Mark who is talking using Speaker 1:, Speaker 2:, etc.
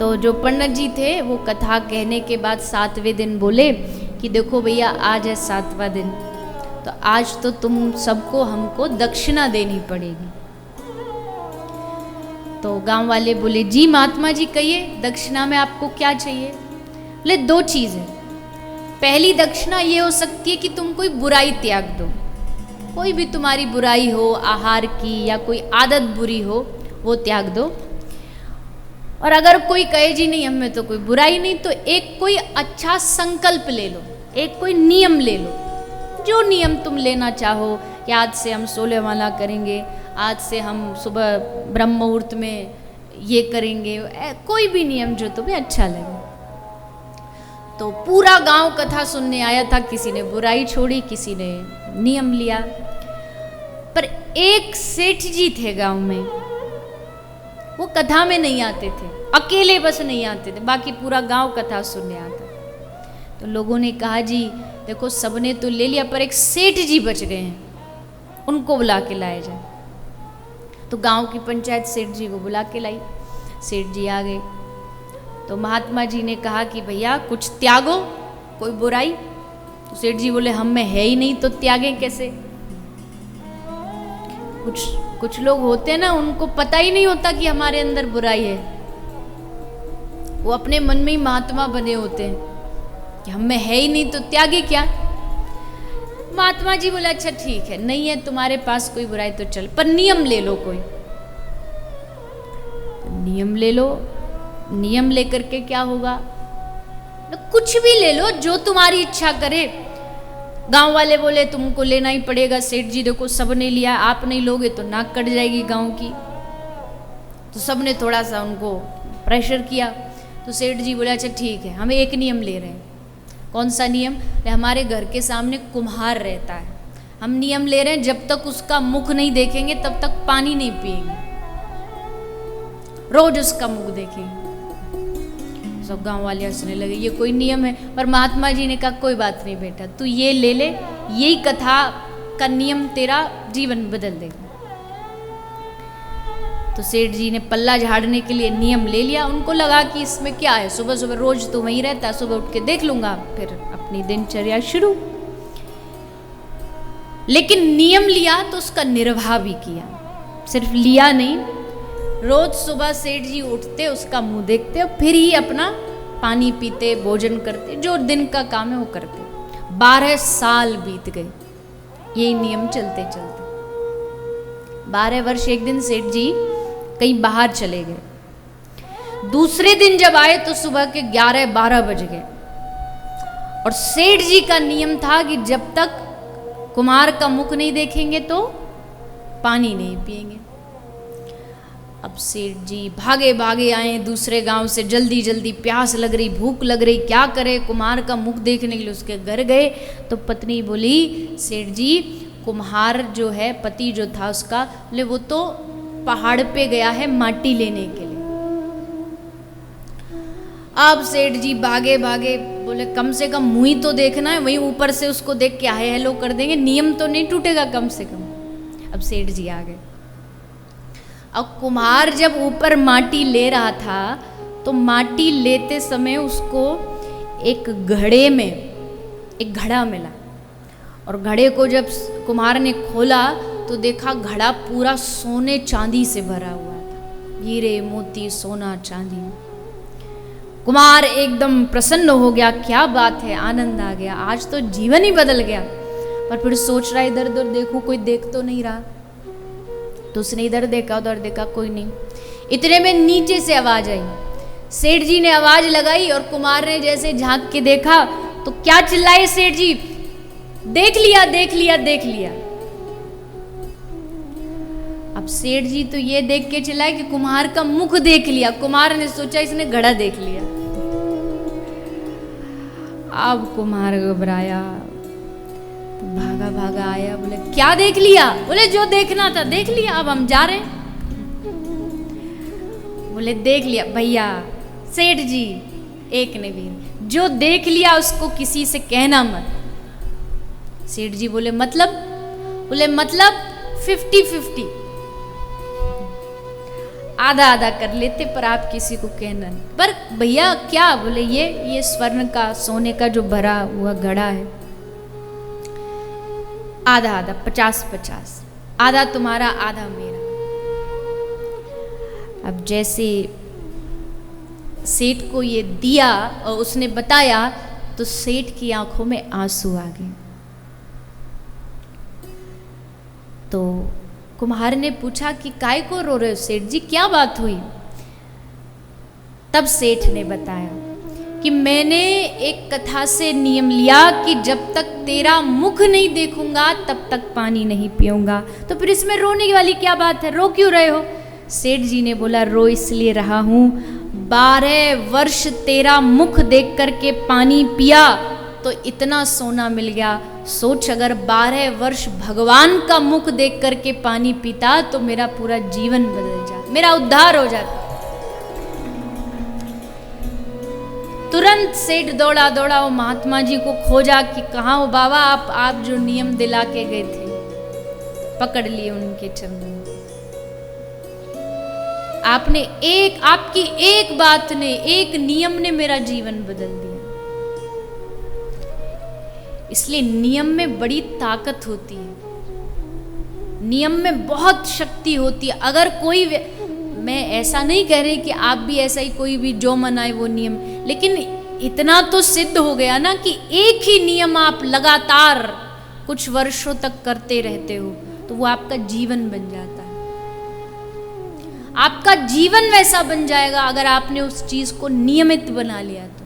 Speaker 1: तो जो पंडित जी थे वो कथा कहने के बाद 7वें दिन बोले कि देखो भैया आज है 7वां दिन, तो आज तो तुम सबको हमको दक्षिणा देनी पड़ेगी। तो गांव वाले बोले जी महात्मा जी कहिए दक्षिणा में आपको क्या चाहिए? बोले 2 चीज़ है। पहली दक्षिणा ये हो सकती है कि तुम कोई बुराई त्याग दो, कोई भी तुम्हारी बुराई हो, आहार की या कोई आदत बुरी हो वो त्याग दो। और अगर कोई कहे जी नहीं हमें तो कोई बुराई नहीं, तो एक कोई अच्छा संकल्प ले लो, एक कोई नियम ले लो, जो नियम तुम लेना चाहो कि आज से हम 16 माला करेंगे, आज से हम सुबह ब्रह्म मुहूर्त में ये करेंगे, कोई भी नियम जो तुम्हें अच्छा लगे। तो पूरा गांव कथा सुनने आया था, किसी ने बुराई छोड़ी, किसी ने नियम लिया। पर एक सेठ जी थे गांव में, वो कथा में नहीं आते थे, अकेले बस नहीं आते थे, बाकी पूरा गांव कथा सुनने आता। तो लोगों ने कहा जी देखो सबने तो ले लिया पर एक सेठ जी बच गए हैं, उनको बुला के लाया जाए। तो गांव की पंचायत सेठ जी को बुला के लाई। सेठ जी आ गए तो महात्मा जी ने कहा कि भैया कुछ त्यागो, कोई बुराई। तो सेठ जी बोले हम में है ही नहीं तो त्यागें कैसे? कुछ लोग होते हैं ना, उनको पता ही नहीं होता कि हमारे अंदर बुराई है, वो अपने मन में ही महात्मा बने होते हैं कि हम में है ही नहीं तो त्यागे क्या। महात्मा जी बोले अच्छा ठीक है, नहीं है तुम्हारे पास कोई बुराई तो चल, पर नियम ले लो कोई। नियम ले लो, नियम लेकर के क्या होगा? कुछ भी ले लो जो तुम्हारी इच्छा करे। गांव वाले बोले तुमको लेना ही पड़ेगा, सेठ जी देखो सबने लिया, आप नहीं लोगे तो नाक कट जाएगी गांव की। तो सबने थोड़ा सा उनको प्रेशर किया। तो सेठ जी बोले अच्छा ठीक है, हम एक नियम ले रहे हैं। कौन सा नियम? हमारे घर के सामने कुम्हार रहता है, हम नियम ले रहे हैं जब तक उसका मुख नहीं देखेंगे तब तक पानी नहीं पिएंगे, रोज उसका मुख देखेंगे। सब गांव वाले हंसने लगे, ये कोई नियम है? पर महात्मा जी ने कहा कोई बात नहीं बेटा, तू ये ले ले, यही कथा का नियम तेरा जीवन बदल देगा। तो सेठ जी ने पल्ला झाड़ने के लिए नियम ले लिया। उनको लगा कि इसमें क्या है, सुबह सुबह रोज तो वहीं रहता है, सुबह उठ के देख लूंगा, फिर अपनी दिनचर्या शुरू। लेकिन नियम लिया तो उसका निर्वाह भी किया, सिर्फ लिया नहीं, रोज सुबह सेठ जी उठते, उसका मुंह देखते और फिर ही अपना पानी पीते, भोजन करते, जो दिन का काम है वो करते। 12 साल बीत गए यही नियम चलते चलते। 12 वर्ष। एक दिन सेठ जी कहीं बाहर चले गए। दूसरे दिन जब आए तो सुबह के 11-12 बज गए। और सेठ जी का नियम था कि जब तक कुम्हार का मुख नहीं देखेंगे तो पानी नहीं पिएंगे। अब सेठ जी भागे भागे आए दूसरे गांव से, जल्दी जल्दी, प्यास लग रही, भूख लग रही, क्या करे? कुम्हार का मुख देखने के लिए उसके घर गए तो पत्नी बोली सेठ जी कुम्हार जो है, पति जो था उसका, बोले वो तो पहाड़ पे गया है माटी लेने के लिए। अब सेठ जी भागे भागे, बोले कम से कम मुंह ही तो देखना है, वहीं ऊपर से उसको देख के हाय हेलो कर देंगे, नियम तो नहीं टूटेगा कम से कम। अब सेठ जी आ गए। अब कुम्हार जब ऊपर माटी ले रहा था तो माटी लेते समय उसको एक घड़े में एक घड़ा मिला, और घड़े को जब कुम्हार ने खोला तो देखा घड़ा पूरा सोने चांदी से भरा हुआ था, हीरे मोती सोना चांदी। कुम्हार एकदम प्रसन्न हो गया, क्या बात है, आनंद आ गया, आज तो जीवन ही बदल गया। पर फिर सोच रहा इधर उधर देखूं कोई देख तो नहीं रहा। तो उसने इधर देखा उधर देखा, कोई नहीं। इतने में नीचे से आवाज आई। सेठ जी ने आवाज लगाई और कुम्हार ने जैसे झांक के देखा तो क्या चिल्लाए सेठ जी, देख लिया देख लिया देख लिया। अब सेठ जी तो ये देख के चिल्लाए कि कुम्हार का मुख देख लिया। कुम्हार ने सोचा इसने घड़ा देख लिया। अब कुम्हार घबराया, भागा भागा आया, बोले क्या देख लिया? बोले जो देखना था देख लिया, अब हम जा रहे हैं। बोले देख लिया भैया, सेठ जी एक ने भी, जो देख लिया उसको किसी से कहना मत। सेठ जी बोले मतलब? बोले मतलब 50-50, आधा आधा कर लेते, पर आप किसी को कहना नहीं। पर भैया क्या बोले, ये स्वर्ण का सोने का जो भरा हुआ घड़ा है, आधा आधा 50-50, आधा तुम्हारा आधा मेरा। अब जैसे सेठ को ये दिया और उसने बताया तो सेठ की आंखों में आंसू आ गए। तो कुम्हार ने पूछा कि काय को रो रहे हो सेठ जी, क्या बात हुई? तब सेठ ने बताया कि मैंने एक कथा से नियम लिया कि जब तक तेरा मुख नहीं देखूंगा तब तक पानी नहीं पीऊंगा। तो फिर इसमें रोने वाली क्या बात है, रो क्यों रहे हो? सेठ जी ने बोला, रो इसलिए रहा हूं, 12 वर्ष तेरा मुख देख करके पानी पिया तो इतना सोना मिल गया। सोच अगर 12 वर्ष भगवान का मुख देख करके पानी पीता तो मेरा पूरा जीवन बदल जाता, मेरा उद्धार हो जाता। तुरंत सेठ दौड़ा दौड़ा वो महात्मा जी को खोजा कि कहाँ हो बाबा, आप जो नियम दिला के गए थे। पकड़ लिए उनके चरणों। आपकी एक बात ने, एक नियम ने मेरा जीवन बदल दिया। इसलिए नियम में बड़ी ताकत होती है, नियम में बहुत शक्ति होती है। अगर कोई, मैं ऐसा नहीं कह रही कि आप भी ऐसा ही कोई भी जो मनाए वो नियम, लेकिन इतना तो सिद्ध हो गया ना कि एक ही नियम आप लगातार कुछ वर्षों तक करते रहते हो तो वो आपका जीवन बन जाता है। आपका जीवन वैसा बन जाएगा अगर आपने उस चीज को नियमित बना लिया तो।